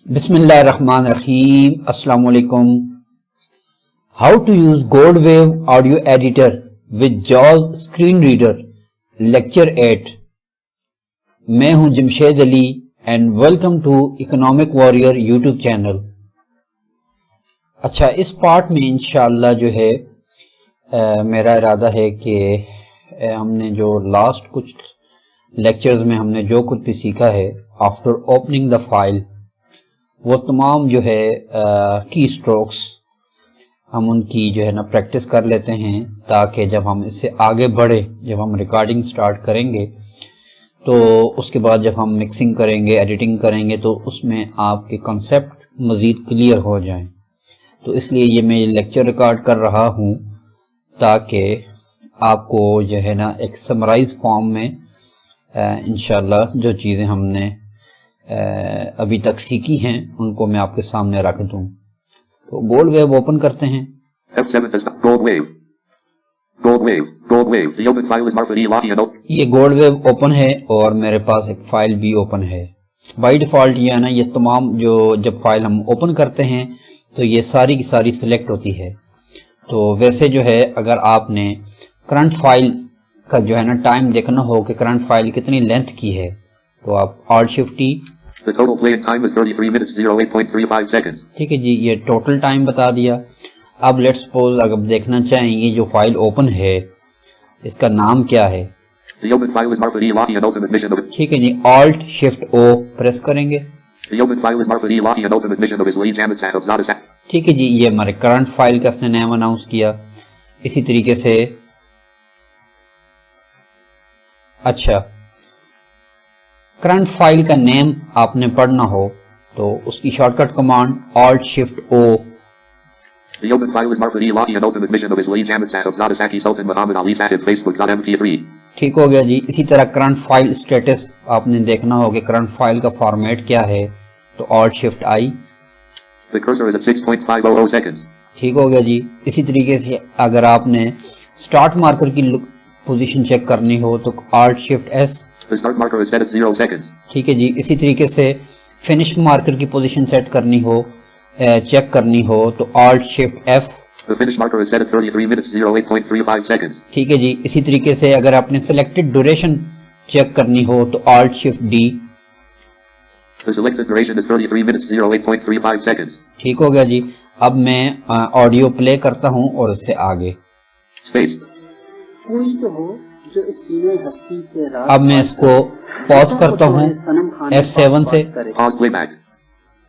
بسم اللہ الرحمن الرحیم. السلام علیکم. How to use GoldWave audio editor with جاز اسکرین ریڈر لیکچر 8. میں ہوں Jamshed Ali and welcome to economic warrior YouTube channel. اچھا، اس پارٹ میں انشاءاللہ جو ہے میرا ارادہ ہے کہ ہم نے جو لاسٹ کچھ لیکچرز میں ہم نے جو کچھ بھی سیکھا ہے آفٹر اوپننگ دا فائل، وہ تمام جو ہے کی اسٹروکس ہم ان کی جو ہے نا پریکٹس کر لیتے ہیں، تاکہ جب ہم اس سے آگے بڑھے، جب ہم ریکارڈنگ سٹارٹ کریں گے تو اس کے بعد جب ہم مکسنگ کریں گے، ایڈیٹنگ کریں گے، تو اس میں آپ کے کنسیپٹ مزید کلیئر ہو جائیں. تو اس لیے یہ میں لیکچر ریکارڈ کر رہا ہوں تاکہ آپ کو جو ہے نا ایک سمرائز فارم میں انشاءاللہ جو چیزیں ہم نے ابھی تک سیکھی ہیں ان کو میں آپ کے سامنے رکھ دوں. تو گولڈ ویو اوپن کرتے ہیں. یہ گولڈ ویو اوپن ہے اور میرے پاس ایک فائل بھی اوپن ہے. بائی ڈیفالٹ یہ ہے نا، یہ تمام جو جب فائل ہم اوپن کرتے ہیں تو یہ ساری کی ساری سلیکٹ ہوتی ہے. تو ویسے جو ہے اگر آپ نے کرنٹ فائل کا جو ہے نا ٹائم دیکھنا ہو کہ کرنٹ فائل کتنی لینتھ کی ہے، تو آپ Alt Shift T. The total playing time is 33 minutes 08.35 seconds. ٹھیک ہے جی، یہ ٹوٹل ٹائم بتا دیا. اب لیٹ سپوز اگر دیکھنا چاہیں یہ جو فائل اوپن ہے اس کا نام کیا ہے. The open file is Marfa D. Locky and Ultimate Mission of it. ٹھیک ہے جی، Alt Shift O پریس کریں گے. The open file is Marfa D. Locky and Ultimate Mission of his Lee Jamatsat of Zadasat. ٹھیک ہے جی، یہ ہمارے current file کا اس نے نیم اناؤنس کیا. اسی طریقے سے اچھا، کرنٹ فائل کا نیم آپ نے پڑھنا ہو تو اس کی shortcut command Alt Shift O. The open file is Marfa D. Locky and Ultimate Mission of his Lee Jamatsat of Zadasaki Sultan Muhammad Ali Satib Facebook.mp3. ٹھیک ہو گیا جی. اسی طرح کرنٹ فائل اسٹیٹس آپ نے دیکھنا ہو کہ کرنٹ فائل کا format کیا ہے، تو Alt Shift I. The cursor is at 6.500 seconds. ٹھیک ہو گیا جی. اسی طریقے سے اگر آپ نے سٹارٹ مارکر کی پوزیشن چیک کرنی ہو تو Alt Shift S. The start marker is set at 0 seconds. ٹھیک ہے جی. اسی طریقے سے فنش مارکر کی پوزیشن سیٹ کرنی ہو، چیک کرنی ہو تو Alt Shift F. The finish marker is set at 33 minutes 08.35 seconds. ٹھیک ہے جی. اسی طریقے سے اگر آپ نے سلیکٹڈ ڈیوریشن چیک کرنی ہو تو Alt Shift D. The selected duration is 33 minutes 08.35 seconds. ٹھیک ہو گیا جی. اب میں آڈیو پلے کرتا ہوں اور اس سے آگے. Space. کوئی تو ہو جو اس سینے ہستی سے اب میں اس کو پاز کرتا ہوں F7 سے. Pause playback.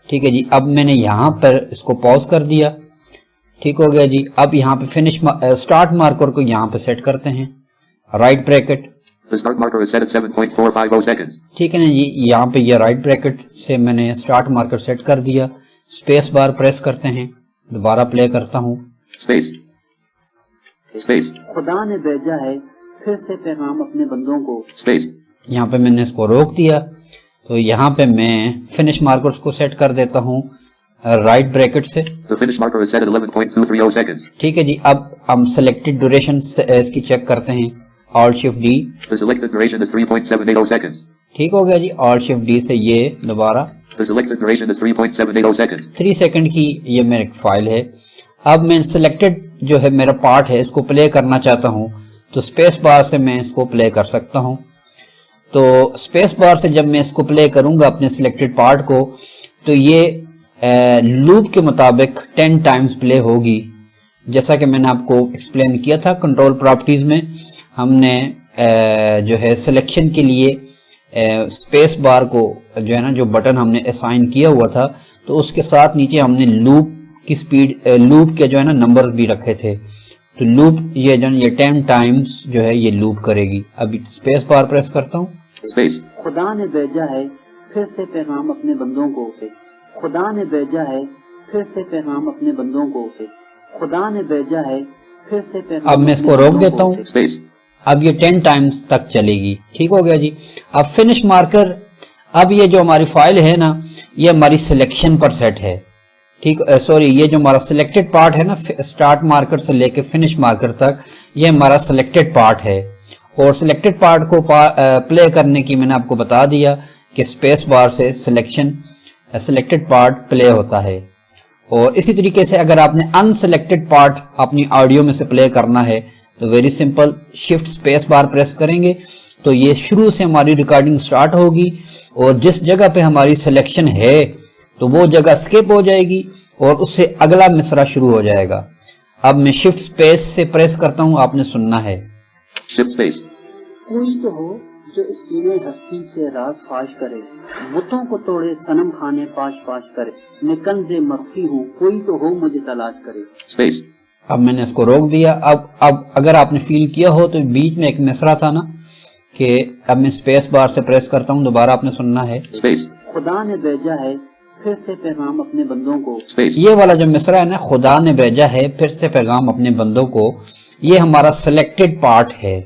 ٹھیک ہے جی. اب میں نے یہاں پر اس کو پاز کر دیا. ٹھیک ہو گیا جی. اب یہاں پہ فنش سٹارٹ مارکر کو یہاں پہ سیٹ کرتے ہیں، right bracket. The start marker is set at 7.450 seconds. ٹھیک ہے نا جی. یہاں پہ یہ رائٹ بریکٹ سے میں نے سٹارٹ مارکر سیٹ کر دیا. اسپیس بار پریس کرتے ہیں، دوبارہ پلے کرتا ہوں. Space. Space. خدا نے بھیجا ہے پھر سے پیغام اپنے بندوں کو. Space. یہاں پہ میں نے اس کو روک دیا. تو یہاں پہ میں فنش مارکرز کو سیٹ کر دیتا ہوں رائٹ بریکٹ سے. The finish marker is set at 11.230 seconds. ٹھیک ہے جی. اب ہم سلیکٹڈ ڈیوریشن اس کی چیک کرتے ہیں، Alt Shift D. The selected duration is 3.780 seconds. ٹھیک ہو گیا جی. Alt Shift D سے یہ دوبارہ The selected duration is 3.780 seconds. 3 second کی یہ میرے فائل ہے. اب میں سلیکٹڈ جو ہے میرا پارٹ ہے اس کو پلے کرنا چاہتا ہوں تو اسپیس بار سے میں اس کو پلے کر سکتا ہوں. تو اسپیس بار سے جب میں اس کو پلے کروں گا اپنے سلیکٹڈ پارٹ کو، تو یہ لوپ کے مطابق 10 ٹائمز پلے ہوگی. جیسا کہ میں نے آپ کو ایکسپلین کیا تھا کنٹرول پراپرٹیز میں، ہم نے جو ہے سلیکشن کے لیے اسپیس بار کو جو ہے نا جو بٹن ہم نے اسائن کیا ہوا تھا، تو اس کے ساتھ نیچے ہم نے لوپ کی سپیڈ، لوپ کے جو ہے نا نمبر بھی رکھے تھے. تو لوپ یہ جو ہے 10 ٹائمز جو ہے یہ لوپ کرے گی. ابھی اسپیس بار پریس کرتا ہوں. Space. خدا نے بھیجا ہے پھر سے پیغام اپنے بندوں کو. خدا نے بھیجا ہے پھر سے پیغام اپنے بندوں کو. خدا نے بھیجا ہے پھر سے پیغام. اب میں اس کو روک دیتا ہوں. Space. اب یہ 10 ٹائمز تک چلے گی. ٹھیک ہو گیا جی. اب فنش مارکر، اب یہ جو ہماری فائل ہے نا یہ ہماری سلیکشن پر سیٹ ہے. ٹھیک، سوری، یہ جو ہمارا سلیکٹڈ پارٹ ہے نا سٹارٹ مارکر سے لے کے فنش مارکر تک، یہ ہمارا سلیکٹڈ پارٹ ہے. اور سلیکٹڈ پارٹ کو پلے کرنے کی میں نے آپ کو بتا دیا کہ اسپیس بار سے سلیکشن سلیکٹڈ پارٹ پلے ہوتا ہے. اور اسی طریقے سے اگر آپ نے ان سلیکٹڈ پارٹ اپنی آڈیو میں سے پلے کرنا ہے تو very simple shift space bar press کریں گے تو یہ شروع سے ہماری ریکارڈنگ سٹارٹ ہوگی اور جس جگہ پہ ہماری سلیکشن ہے تو وہ جگہ سکپ ہو جائے گی اور اس سے اگلا مصرع شروع ہو جائے گا. اب میں شفٹ اسپیس سے پریس کرتا ہوں, آپ نے سننا ہے. Shift space. کوئی تو ہو جو اس سینے ہستی سے راز فاش کرے, بتوں کو توڑے صنم خانے پاش پاش کرے, میں کنز مخفی ہوں کوئی تو ہو مجھے تلاش کرے. Space. اب میں نے اس کو روک دیا. اب اگر آپ نے فیل کیا ہو تو بیچ میں ایک مصرع تھا نا کہ اب میں اسپیس بار سے پریس کرتا ہوں, دوبارہ آپ نے سننا ہے. Space. خدا نے بھیجا ہے پھر سے پیغام اپنے بندوں کو. Space. یہ والا جو مصرع ہے نا, خدا نے بھیجا ہے پھر سے پیغام اپنے بندوں کو, یہ ہمارا سلیکٹڈ پارٹ ہے.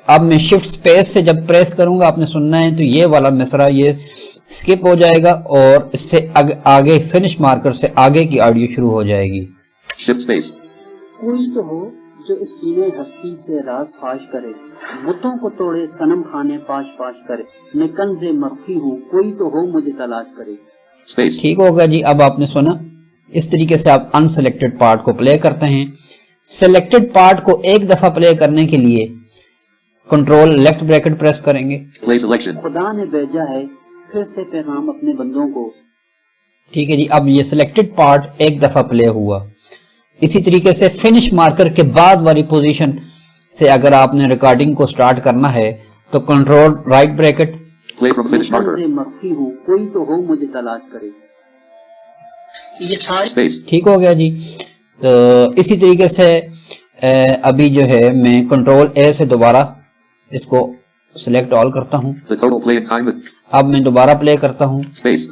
اب میں شفٹ اسپیس سے جب پریس کروں گا, آپ نے سننا ہے تو یہ والا مصرع یہ سکپ ہو جائے گا اور اس سے آگے فنش مارکر سے آگے کی آڈیو شروع ہو جائے گی. Shift space. کوئی تو ہو جو اس سینے ہستی سے راز فاش کرے, بتوں کو توڑے صنم خانے پاش پاش کرے, میں کنز مخفی ہوں کوئی تو ہو مجھے تلاش کرے. Space. ٹھیک ہوگا جی. اب آپ نے سنا, اس طریقے سے آپ ان سلیکٹڈ پارٹ کو پلے کرتے ہیں. سلیکٹڈ پارٹ کو ایک دفعہ پلے کرنے کے لیے کنٹرول لیفٹ بریکٹ پریس کریں گے. Play selection. خدا نے بھیجا ہے پھر سے پیغام اپنے بندوں کو. ٹھیک ہے جی. اب یہ سلیکٹڈ پارٹ ایک دفعہ پلے ہوا. اسی طریقے سے فنش مارکر کے بعد والی پوزیشن سے اگر آپ نے ریکارڈنگ کو سٹارٹ کرنا ہے تو control right bracket, Play from میں finish marker. کنز مخفی ہوں کوئی تو ہو مجھے تلاش کرے. یہ ساری Space. ٹھیک ہو گیا جی. تو اسی طریقے سے ابھی جو ہے میں کنٹرول اے سے دوبارہ اس کو سلیکٹ آل کرتا ہوں. The total play in time is اب میں دوبارہ پلے کرتا ہوں. space.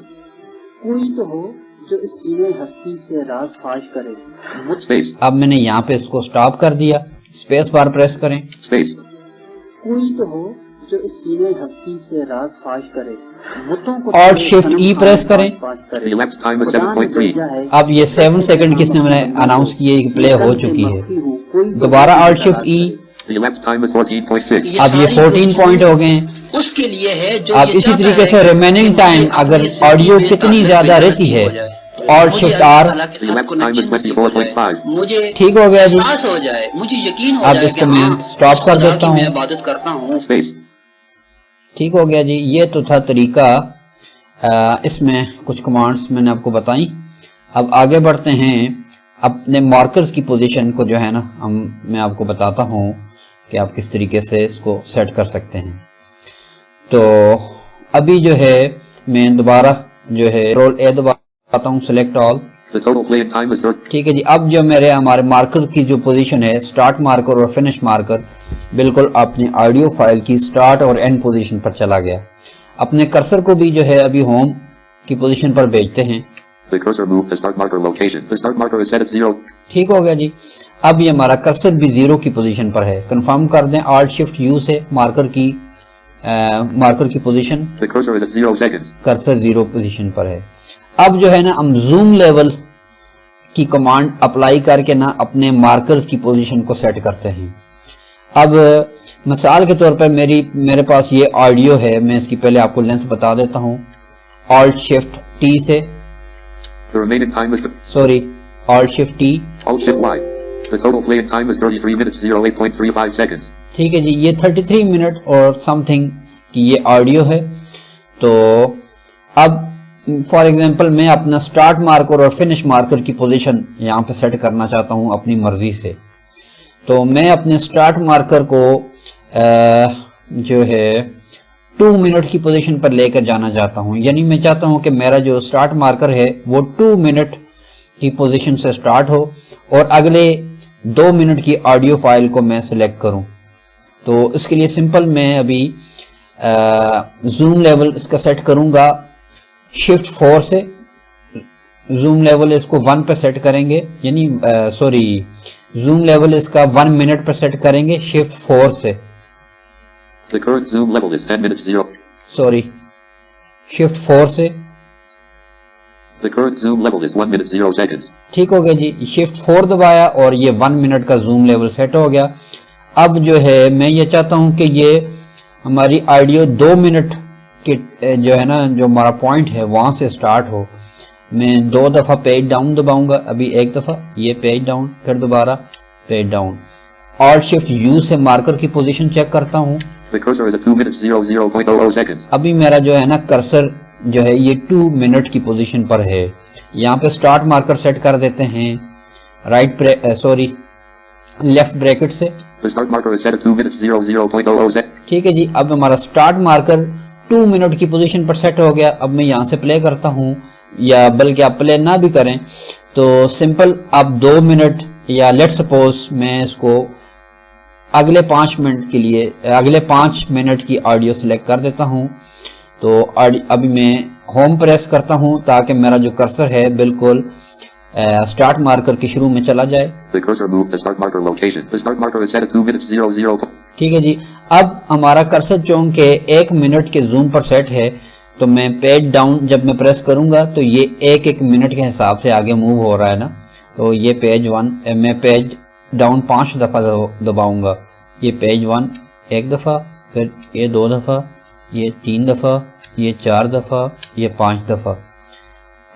کوئی تو ہو جو اس سینے ہستی سے راز فاش کرے, Space. اب میں نے یہاں پہ اس کو سٹاپ کر دیا. اسپیس بار پریس کریں. Space. کوئی تو ہو جو اس سینے ہستی سے راز فاش کرے, بتوں کو Alt توڑے Shift صنم E خانے پریس کریں. پاش پاش کرے. The elapsed time is خدا نے 7.3. بھیجا ہے اب یہ 7 سیکنڈ کس نے میں اناؤنس کی ہے کہ پلے ہو چکی ہے. دوبارہ Alt Shift E. The elapsed time is 14.6. اب یہ 14 پوائنٹ ہو گئے ہیں. اس کے لیے ہے جو اب اسی طریقے سے ریمیننگ ٹائم اگر آڈیو کتنی زیادہ رہتی ہے Alt Shift R. The elapsed time is 24.5. مجھے ٹھیک ہو گیا جی. احساس ہو جائے, مجھے یقین ہو اب جائے اس کہ کو میں ہاں, سٹاپ کر خدا دیتا کی میں ہوں. عبادت کرتا ہوں. Space. ٹھیک ہو گیا جی. یہ تو تھا طریقہ, اس میں کچھ کمانڈز میں نے آپ کو بتائیں. اب آگے بڑھتے ہیں. اپنے مارکرز کی پوزیشن کو جو ہے نا میں آپ کو بتاتا ہوں کہ آپ کس طریقے سے اس کو سیٹ کر سکتے ہیں. تو ابھی جو ہے میں دوبارہ جو ہے کنٹرول اے دباتا ہوں, select all. The total play in time is 30. ٹھیک ہے جی. اب جو ہمارے مارکر کی جو پوزیشن ہے, سٹارٹ مارکر اور فنش مارکر بالکل اپنی آڈیو فائل کی سٹارٹ اور اینڈ پوزیشن پر چلا گیا. اپنے کرسر کو بھی جو ہے ابھی ہوم کی پوزیشن پر بھیجتے ہیں. The cursor moved to start marker location. The start marker is set at 0. ٹھیک ہو گیا جی. اب یہ ہمارا کرسر بھی 0 کی پوزیشن پر ہے. کنفرم کر دیں Alt Shift U سے مارکر کی position. The cursor is at 0 seconds. Cursor 0 position پر ہے. اب جو ہے نا ہم زوم لیول کی کمانڈ اپلائی کر کے نا اپنے مارکرز کی پوزیشن کو سیٹ کرتے ہیں. اب مثال کے طور پر میرے پاس یہ آڈیو ہے, میں اس کی پہلے آپ کو لینتھ بتا دیتا ہوں. Alt Shift T سے The remaining time is Alt Shift T. Alt Shift Y. The total play in time is 33 minutes 08.35 seconds. ٹھیک ہے جی. یہ 33 منٹ اور سم تھنگ کی یہ آڈیو ہے. تو اب فار ایگزامپل میں اپنا سٹارٹ مارکر اور فنش مارکر کی پوزیشن یہاں پہ سیٹ کرنا چاہتا ہوں اپنی مرضی سے. تو میں اپنے سٹارٹ مارکر کو جو ہے 2 منٹ کی پوزیشن پر لے کر جانا چاہتا ہوں. یعنی میں چاہتا ہوں کہ میرا جو سٹارٹ مارکر ہے وہ 2 منٹ کی پوزیشن سے سٹارٹ ہو اور اگلے 2 منٹ کی آڈیو فائل کو میں سلیکٹ کروں. تو اس کے لیے سمپل میں ابھی زوم لیول اس کا سیٹ کروں گا Shift 4 سے. زوم لیول اس کو 1 پہ سیٹ کریں گے, یعنی زوم لیول اس کا 1 منٹ پہ سیٹ کریں گے Shift 4 سے. The current zoom level is 10 minutes 0. Shift 4 سے. The current zoom level is 1 minute 0 seconds. ٹھیک ہو گیا جی. Shift 4 دبایا اور یہ 1 منٹ کا زوم لیول سیٹ ہو گیا. اب جو ہے میں یہ چاہتا ہوں کہ یہ ہماری آڈیو 2 منٹ جو ہے نا جو ہمارا پوائنٹ ہے وہاں سے سٹارٹ ہو. میں 2 دفعہ پیج ڈاؤن دباؤں گا. ابھی ایک دفعہ یہ پیج ڈاؤن, پھر دوبارہ page down. Alt Shift U سے مارکر کی پوزیشن چیک کرتا ہوں. The cursor is at 2 minutes 00.00 seconds. ابھی میرا جو ہے نا کرسر جو ہے یہ 2 منٹ کی پوزیشن پر ہے. یہاں پہ سٹارٹ مارکر سیٹ کر دیتے ہیں لیفٹ بریکٹ سے. The start marker is set at 2 minutes 00.00 seconds. ٹھیک ہے جی, اب ہمارا سٹارٹ مارکر 2 منٹ کی پوزیشن پر سیٹ ہو گیا. اب میں یہاں سے پلے کرتا ہوں, یا بلکہ آپ پلے نہ بھی کریں تو سمپل آپ 2 منٹ یا لیٹ سپوز میں اس کو اگلے 5 منٹ کے لیے اگلے 5 منٹ کی آڈیو سلیکٹ کر دیتا ہوں. تو ابھی میں ہوم پریس کرتا ہوں تاکہ میرا جو کرسر ہے بالکل سٹارٹ مارکر کے شروع میں چلا جائے. The cursor moved to start marker location. The start marker is set at 2 minutes 00. ٹھیک ہے جی, اب ہمارا کرسر چونکہ 1 منٹ کے زوم پر سیٹ ہے تو میں پیج ڈاؤن جب میں پریس کروں گا تو یہ 1 منٹ کے حساب سے آگے موو ہو رہا ہے نا. تو یہ پیج 1 میں پیج ڈاؤن 5 دفعہ دباؤں گا. یہ پیج 1 1 دفعہ, پھر یہ 2 دفعہ, یہ 3 دفعہ, یہ 4 دفعہ, یہ 5 دفعہ.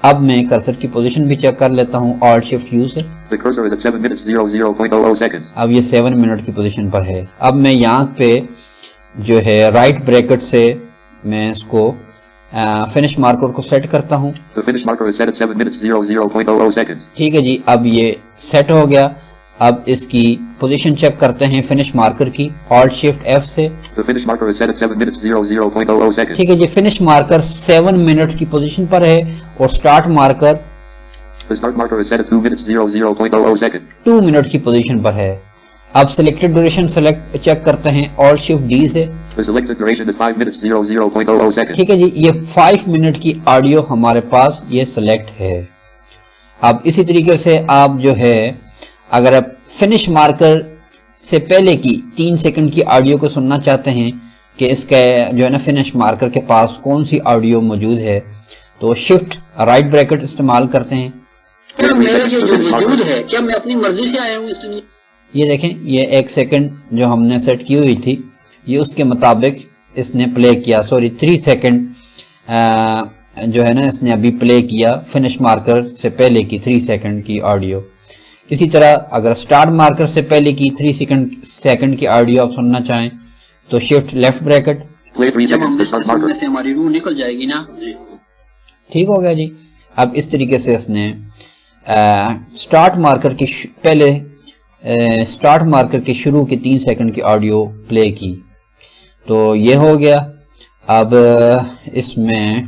اب میں کرسر کی پوزیشن بھی چیک کر لیتا ہوں Alt Shift U سے. The cursor is at 7 minutes 00.00 seconds. اب یہ 7 منٹ کی پوزیشن پر ہے. اب میں یہاں پہ جو ہے رائٹ بریکٹ سے میں اس کو فنش مارکر کو سیٹ کرتا ہوں. The finish marker is set at 7 minutes 00.00 seconds. ٹھیک ہے جی, اب یہ سیٹ ہو گیا. اب اس کی پوزیشن چیک کرتے ہیں فنش مارکر کی Alt Shift F سے. The finish marker is set at 7 minutes 00.00 seconds. ٹھیک ہے جی, فنش مارکر 7 منٹ کی پوزیشن پر ہے اور start marker The start marker is set at 2 minutes 00.00 seconds. 2 minute کی پوزیشن پر ہے. اب سلیکٹڈ ڈیوریشن چیک کرتے ہیں Alt Shift D سے. The selected duration is 5 minutes 00.00 seconds. ٹھیک ہے جی, یہ 5 منٹ کی آڈیو ہمارے پاس یہ سلیکٹ ہے. اب اسی طریقے سے آپ جو ہے اگر آپ فنش مارکر سے پہلے کی 3 سیکنڈ کی آڈیو کو سننا چاہتے ہیں کہ اس کا جو ہے نا فنش مارکر کے پاس کون سی آڈیو موجود ہے تو شفٹ رائٹ بریکٹ استعمال کرتے ہیں. میرا یہ جو وجود ہے کیا میں اپنی مرضی سے آیا ہوں اس دنیا؟ یہ دیکھیں, یہ 1 سیکنڈ جو ہم نے سیٹ کی ہوئی تھی یہ اس کے مطابق اس نے پلے کیا. 3 سیکنڈ جو ہے نا اس نے ابھی پلے کیا فنش مارکر سے پہلے کی 3 سیکنڈ کی آڈیو. اسی طرح اگر سٹارٹ مارکر سے پہلے کی 3 سیکنڈ کی آڈیو آپ سننا چاہیں تو شفٹ لیفٹ بریکٹ. سے ہماری روح نکل جائے گی نا. ٹھیک ہو گیا جی. اب اس طریقے سے اس نے سٹارٹ مارکر کی پہلے سٹارٹ مارکر کے شروع کی 3 سیکنڈ کی آڈیو پلے کی. تو یہ ہو گیا. اب اس میں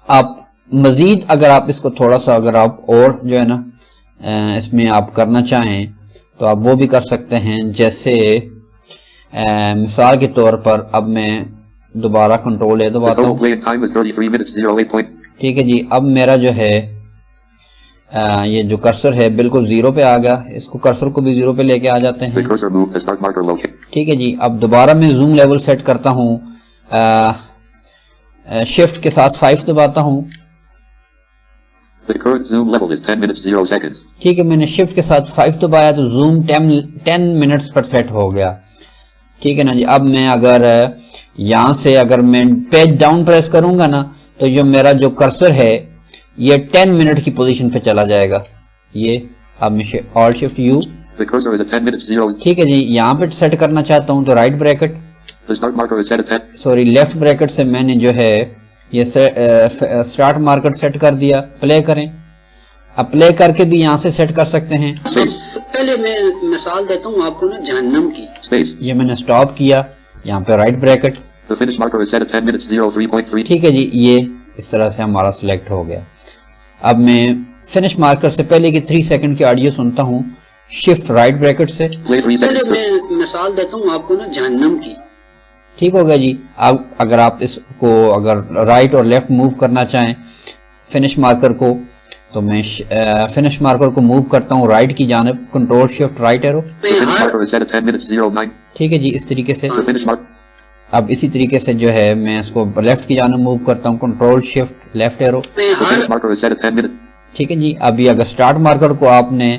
آپ مزید اگر آپ اس کو تھوڑا سا اگر آپ اور جو ہے نا اس میں آپ کرنا چاہیں تو آپ وہ بھی کر سکتے ہیں. جیسے مثال کے طور پر اب میں دوبارہ کنٹرول دباتا ہوں. ٹھیک ہے جی, اب میرا جو ہے یہ جو کرسر ہے بالکل 0 پہ آ گیا. اس کو کرسر کو بھی 0 پہ لے کے آ جاتے ہیں. ٹھیک ہے جی, اب دوبارہ میں زوم لیول سیٹ کرتا ہوں, شفٹ کے ساتھ 5 دباتا ہوں. ٹھیک ہے, میں نے شفٹ کے ساتھ 5 دبایا تو زوم 10 منٹس پر سیٹ ہو گیا. ٹھیک ہے نا جی. اب میں اگر یہاں سے اگر میں پیج ڈاؤن پریس کروں گا نا تو جو میرا جو کرسر ہے یہ 10 منٹ کی پوزیشن پہ چلا جائے گا. یہ اب میں Alt Shift U. ٹھیک ہے جی, یہاں پہ سیٹ کرنا چاہتا ہوں تو رائٹ بریکٹ لیفٹ بریکٹ سے میں نے جو ہے یہ سٹارٹ مارکر سیٹ کر دیا. پلے کریں. اب پلے کر کے بھی یہاں سے سیٹ کر سکتے ہیں. پہلے میں مثال دیتا ہوں آپ کو نا جہنم کی. یہ میں نے سٹاپ کیا, یہاں پہ رائٹ بریکٹ. ٹھیک ہے جی, یہ اس طرح سے ہمارا سلیکٹ ہو گیا. اب میں فنش مارکر سے پہلے کی 3 سیکنڈ کی آڈیو سنتا ہوں شفٹ رائٹ بریکٹ سے. پہلے میں مثال دیتا ہوں آپ کو نا جہنم کی. ٹھیک ہو گیا جی. اب اگر آپ اس کو اگر رائٹ اور لیفٹ موو کرنا چاہیں فنش مارکر کو تو میں فنش مارکر کو موو کرتا ہوں رائٹ کی جانب, کنٹرول شفٹ رائٹ ایرو. ٹھیک ہے جی, اس طریقے سے. اب اسی طریقے سے جو ہے میں اس کو لیفٹ کی جانب موو کرتا ہوں, کنٹرول شفٹ لیفٹ ایرو. ٹھیک ہے جی. ابھی اگر سٹارٹ مارکر کو آپ نے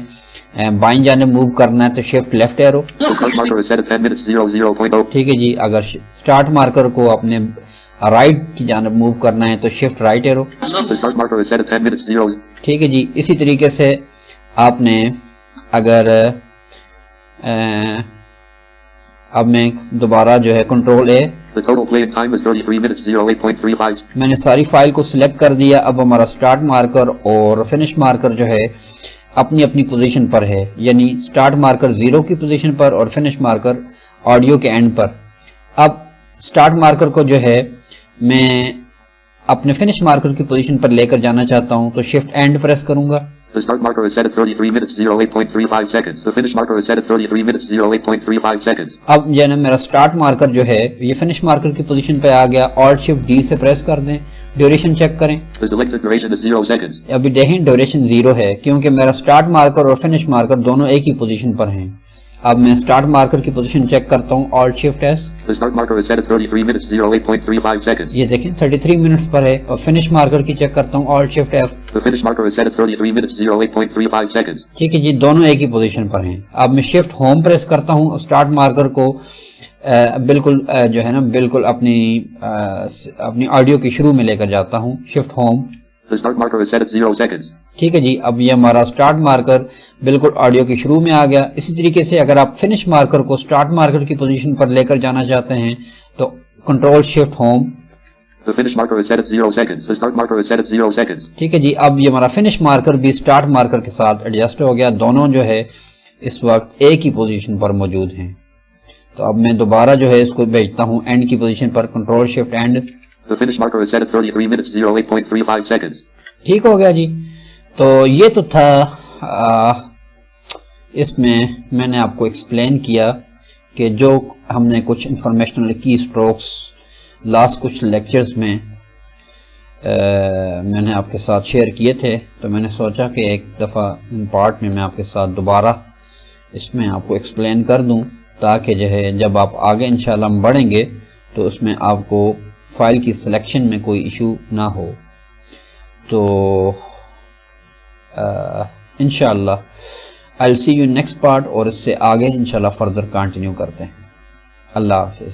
بائیں جانب موو کرنا ہے تو shift left arrow. The start marker is set at 10 minutes 00.0. ٹھیک ہے جی. اگر سٹارٹ مارکر کو اپنے رائٹ کی جانب موو کرنا ہے تو shift right arrow. The start marker is set at 10 minutes 0. ٹھیک ہے جی. اسی طریقے سے آپ نے اگر اب میں دوبارہ جو ہے control a, The total playing time is 33 minutes 08.35. میں نے ساری فائل کو سلیکٹ کر دیا. اب ہمارا سٹارٹ مارکر اور فنش مارکر جو ہے اپنی اپنی پوزیشن پر ہے، یعنی سٹارٹ مارکر 0 کی پوزیشن پر اور فنش مارکر آڈیو کے اینڈ پر. اب سٹارٹ مارکر کو جو ہے میں اپنے فنش مارکر کی پوزیشن پر لے کر جانا چاہتا ہوں تو شفٹ اینڈ پریس کروں گا. The start marker is set at 33 minutes 08.35 seconds. The finish marker is set at 33 minutes 08.35 seconds. اب جو ہے نا میرا سٹارٹ مارکر جو ہے یہ فنش مارکر کی پوزیشن پہ آ گیا. آلٹ شفٹ ڈی سے پریس کر دیں. ڈیوریشن چیک کریں. The selected duration is 0 seconds. ابھی دیکھیں ڈیوریشن 0 ہے کیونکہ میرا سٹارٹ مارکر اور فنش مارکر دونوں ایک ہی پوزیشن پر ہیں. اب میں سٹارٹ مارکر کی پوزیشن چیک کرتا ہوں. Alt shift S. The start marker is set at 33 minutes 08.35 seconds. یہ دیکھیں 33 منٹس پر ہے. اور فنش مارکر کی چیک کرتا ہوں. Alt shift F. The finish marker is set at 33 minutes 08.35 seconds. ٹھیک ہے جی. دونوں ایک ہی پوزیشن پر ہیں. اب میں شفٹ ہوم پریس کرتا ہوں. سٹارٹ مارکر کو بالکل جو ہے نا بالکل اپنی آڈیو کی شروع میں لے کر جاتا ہوں. Shift home. The start marker is set at 0 seconds. ٹھیک ہے جی. اب یہ ہمارا سٹارٹ مارکر بالکل آڈیو کی شروع میں آ گیا. اسی طریقے سے اگر آپ فنش مارکر کو سٹارٹ مارکر کی پوزیشن پر لے کر جانا چاہتے ہیں تو control shift home. The finish marker is set at 0 seconds. The start marker is set at 0 seconds. ٹھیک ہے جی. اب یہ ہمارا فنش مارکر بھی سٹارٹ مارکر کے ساتھ ایڈجسٹ ہو گیا. دونوں جو ہے اس وقت ایک ہی پوزیشن پر موجود ہیں. تو اب میں دوبارہ جو ہے اس کو بھیجتا ہوں اینڈ کی position per. Control shift and. The finish marker is set at 33 minutes 08.35 seconds. ٹھیک ہو گیا جی. تو یہ تو تھا اس میں نے آپ کو ایکسپلین کیا کہ جو ہم نے کچھ انفارمیشنل کی اسٹروکس لاسٹ کچھ لیکچرز میں نے آپ کے ساتھ شیئر کیے تھے. تو میں نے سوچا کہ ایک دفعہ ان پارٹ میں آپ کے ساتھ دوبارہ اس میں آپ کو ایکسپلین کر دوں تاکہ جو ہے جب آپ آگے انشاءاللہ ہم بڑھیں گے تو اس میں آپ کو فائل کی سلیکشن میں کوئی ایشو نہ ہو. تو انشاءاللہ I'll see you next part اور اس سے آگے انشاءاللہ فردر کنٹینیو کرتے ہیں. اللہ حافظ.